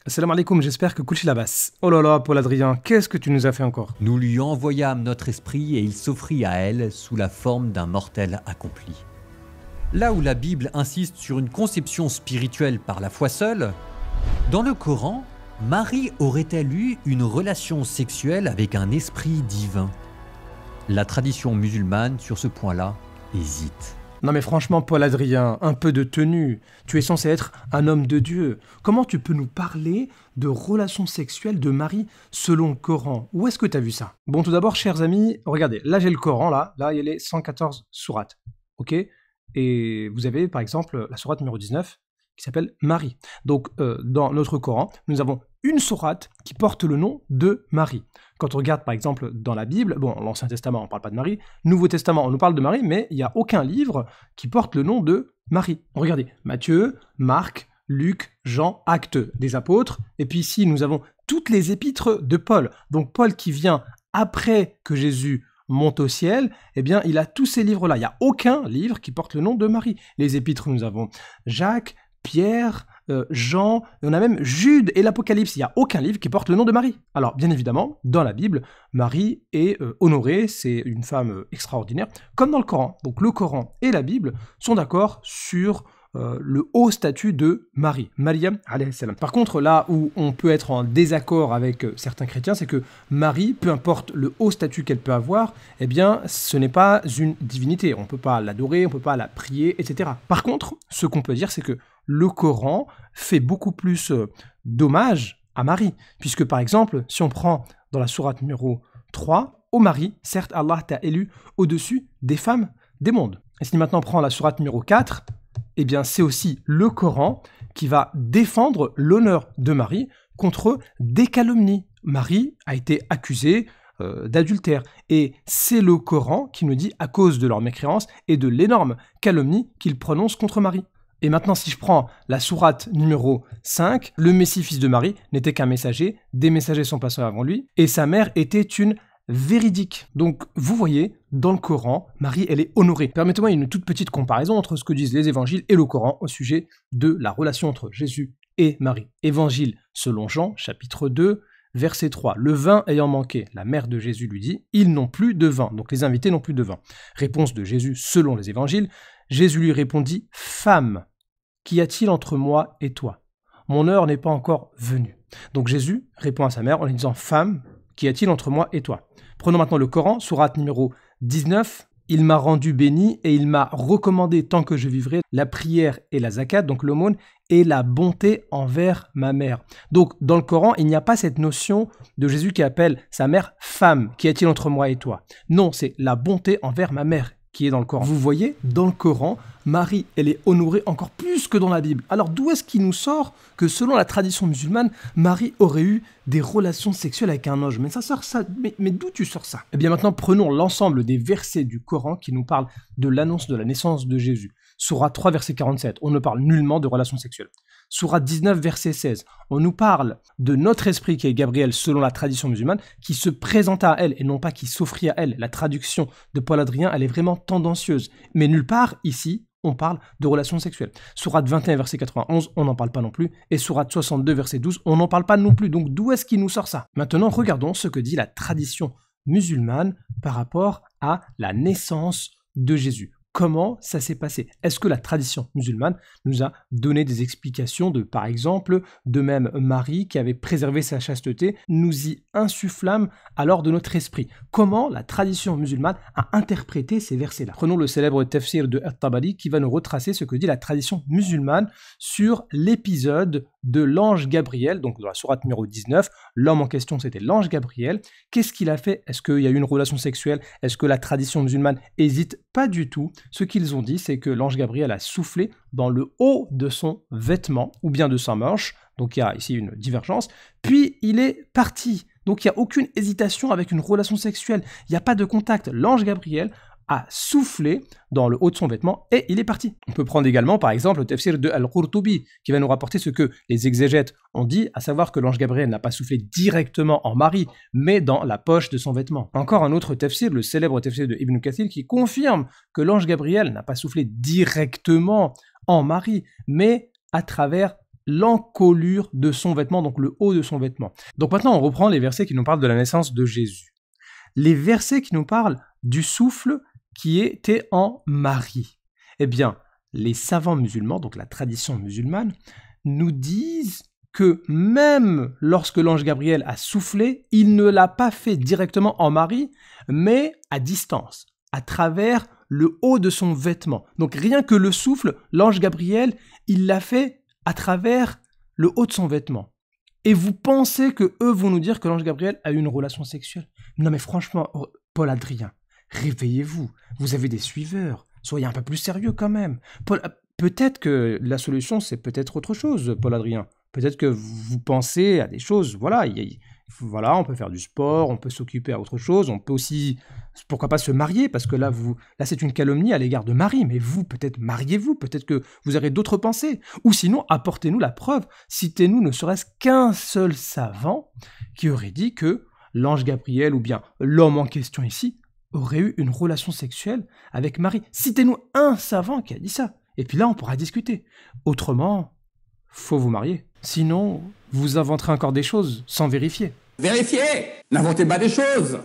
Salam alaikum, j'espère que Kouchi Labas. Oh là là, Paul Adrien, qu'est-ce que tu nous as fait encore? Nous lui envoyâmes notre esprit et il s'offrit à elle sous la forme d'un mortel accompli. Là où la Bible insiste sur une conception spirituelle par la foi seule, dans le Coran, Marie aurait-elle eu une relation sexuelle avec un esprit divin? La tradition musulmane sur ce point-là hésite. Non mais franchement, Paul Adrien, un peu de tenue. Tu es censé être un homme de Dieu. Comment tu peux nous parler de relations sexuelles de Marie selon le Coran? Où est-ce que tu as vu ça? Bon, tout d'abord, chers amis, regardez, là j'ai le Coran, là il y a les 114 sourates, ok? Et vous avez par exemple la sourate numéro 19 qui s'appelle Marie. Donc dans notre Coran, nous avons une sourate qui porte le nom de Marie. Quand on regarde par exemple dans la Bible, bon, l'Ancien Testament on ne parle pas de Marie, Nouveau Testament on nous parle de Marie, mais il n'y a aucun livre qui porte le nom de Marie. Regardez, Matthieu, Marc, Luc, Jean, Actes des apôtres, et puis ici nous avons toutes les épîtres de Paul. Donc Paul qui vient après que Jésus monte au ciel, eh bien il a tous ces livres-là. Il n'y a aucun livre qui porte le nom de Marie. Les épîtres, nous avons Jacques, Pierre, Jean, et on a même Jude et l'Apocalypse. Il n'y a aucun livre qui porte le nom de Marie. Alors, bien évidemment, dans la Bible, Marie est honorée, c'est une femme extraordinaire, comme dans le Coran. Donc le Coran et la Bible sont d'accord sur le haut statut de Marie, Maryam alayhi salam. Par contre, là où on peut être en désaccord avec certains chrétiens, c'est que Marie, peu importe le haut statut qu'elle peut avoir, eh bien, ce n'est pas une divinité. On ne peut pas l'adorer, on ne peut pas la prier, etc. Par contre, ce qu'on peut dire, c'est que le Coran fait beaucoup plus d'hommage à Marie, puisque par exemple, si on prend dans la sourate numéro 3, ô Marie, certes Allah t'a élu au-dessus des femmes des mondes. Et si maintenant on prend la sourate numéro 4, eh bien c'est aussi le Coran qui va défendre l'honneur de Marie contre des calomnies. Marie a été accusée d'adultère. Et c'est le Coran qui nous dit, à cause de leur mécréance et de l'énorme calomnie qu'ils prononcent contre Marie. Et maintenant, si je prends la sourate numéro 5, le Messie, fils de Marie, n'était qu'un messager, des messagers sont passés avant lui, et sa mère était une véridique. Donc, vous voyez, dans le Coran, Marie, elle est honorée. Permettez-moi une toute petite comparaison entre ce que disent les évangiles et le Coran au sujet de la relation entre Jésus et Marie. Évangile selon Jean, chapitre 2, verset 3. Le vin ayant manqué, la mère de Jésus lui dit, ils n'ont plus de vin. Donc, les invités n'ont plus de vin. Réponse de Jésus selon les évangiles. Jésus lui répondit, femme, qu'y a-t-il entre moi et toi? Mon heure n'est pas encore venue. Donc Jésus répond à sa mère en lui disant, femme, qu'y a-t-il entre moi et toi? Prenons maintenant le Coran, sourate numéro 19. Il m'a rendu béni et il m'a recommandé tant que je vivrai la prière et la zakat, donc l'aumône, et la bonté envers ma mère. Donc dans le Coran, il n'y a pas cette notion de Jésus qui appelle sa mère femme, qu'y a-t-il entre moi et toi? Non, c'est la bonté envers ma mère qui est dans le Coran. Vous voyez, dans le Coran, Marie, elle est honorée encore plus que dans la Bible. Alors d'où est-ce qu'il nous sort que selon la tradition musulmane, Marie aurait eu des relations sexuelles avec un ange? Mais ça sort ça, mais d'où tu sors ça? Eh bien maintenant, prenons l'ensemble des versets du Coran qui nous parlent de l'annonce de la naissance de Jésus. Sourate 3, verset 47, on ne parle nullement de relations sexuelles. Sourate 19, verset 16, on nous parle de notre esprit qui est Gabriel selon la tradition musulmane, qui se présenta à elle et non pas qui s'offrit à elle. La traduction de Paul Adrien, elle est vraiment tendancieuse. Mais nulle part, ici, on parle de relations sexuelles. Sourate 21, verset 91, on n'en parle pas non plus. Et sourate 62, verset 12, on n'en parle pas non plus. Donc d'où est-ce qu'il nous sort ça? Maintenant, regardons ce que dit la tradition musulmane par rapport à la naissance de Jésus. Comment ça s'est passé? Est-ce que la tradition musulmane nous a donné des explications de, par exemple, de même Marie qui avait préservé sa chasteté, nous y insufflâme alors de notre esprit? Comment la tradition musulmane a interprété ces versets-là? Prenons le célèbre tafsir de At-Tabari qui va nous retracer ce que dit la tradition musulmane sur l'épisode de l'ange Gabriel, donc dans la sourate numéro 19, l'homme en question c'était l'ange Gabriel. Qu'est-ce qu'il a fait? Est-ce qu'il y a eu une relation sexuelle? Est-ce que la tradition musulmane hésite? Pas du tout. Ce qu'ils ont dit, c'est que l'ange Gabriel a soufflé dans le haut de son vêtement, ou bien de sa manche, donc il y a ici une divergence, puis il est parti. Donc il n'y a aucune hésitation avec une relation sexuelle, il n'y a pas de contact. L'ange Gabriel a soufflé dans le haut de son vêtement et il est parti. On peut prendre également par exemple le tafsir de Al-Qurtubi qui va nous rapporter ce que les exégètes ont dit, à savoir que l'ange Gabriel n'a pas soufflé directement en Marie, mais dans la poche de son vêtement. Encore un autre tafsir, le célèbre tafsir de Ibn Kathir, qui confirme que l'ange Gabriel n'a pas soufflé directement en Marie, mais à travers l'encolure de son vêtement, donc le haut de son vêtement. Donc maintenant, on reprend les versets qui nous parlent de la naissance de Jésus. Les versets qui nous parlent du souffle qui était en Marie. Eh bien, les savants musulmans, donc la tradition musulmane, nous disent que même lorsque l'ange Gabriel a soufflé, il ne l'a pas fait directement en Marie, mais à distance, à travers le haut de son vêtement. Donc rien que le souffle, l'ange Gabriel, il l'a fait à travers le haut de son vêtement. Et vous pensez que eux vont nous dire que l'ange Gabriel a eu une relation sexuelle? Non mais franchement, Paul Adrien, réveillez-vous, vous avez des suiveurs, soyez un peu plus sérieux quand même. Paul, peut-être que la solution c'est peut-être autre chose, Paul Adrien. Peut-être que vous pensez à des choses, voilà, voilà, on peut faire du sport, on peut s'occuper à autre chose, on peut aussi, pourquoi pas se marier, parce que là c'est une calomnie à l'égard de Marie, mais vous, peut-être mariez-vous, peut-être que vous aurez d'autres pensées, ou sinon, apportez-nous la preuve, citez-nous ne serait-ce qu'un seul savant qui aurait dit que l'ange Gabriel, ou bien l'homme en question ici, aurait eu une relation sexuelle avec Marie. Citez-nous un savant qui a dit ça, et puis là, on pourra discuter. Autrement, faut vous marier. Sinon, vous inventerez encore des choses sans vérifier. Vérifiez! N'inventez pas des choses!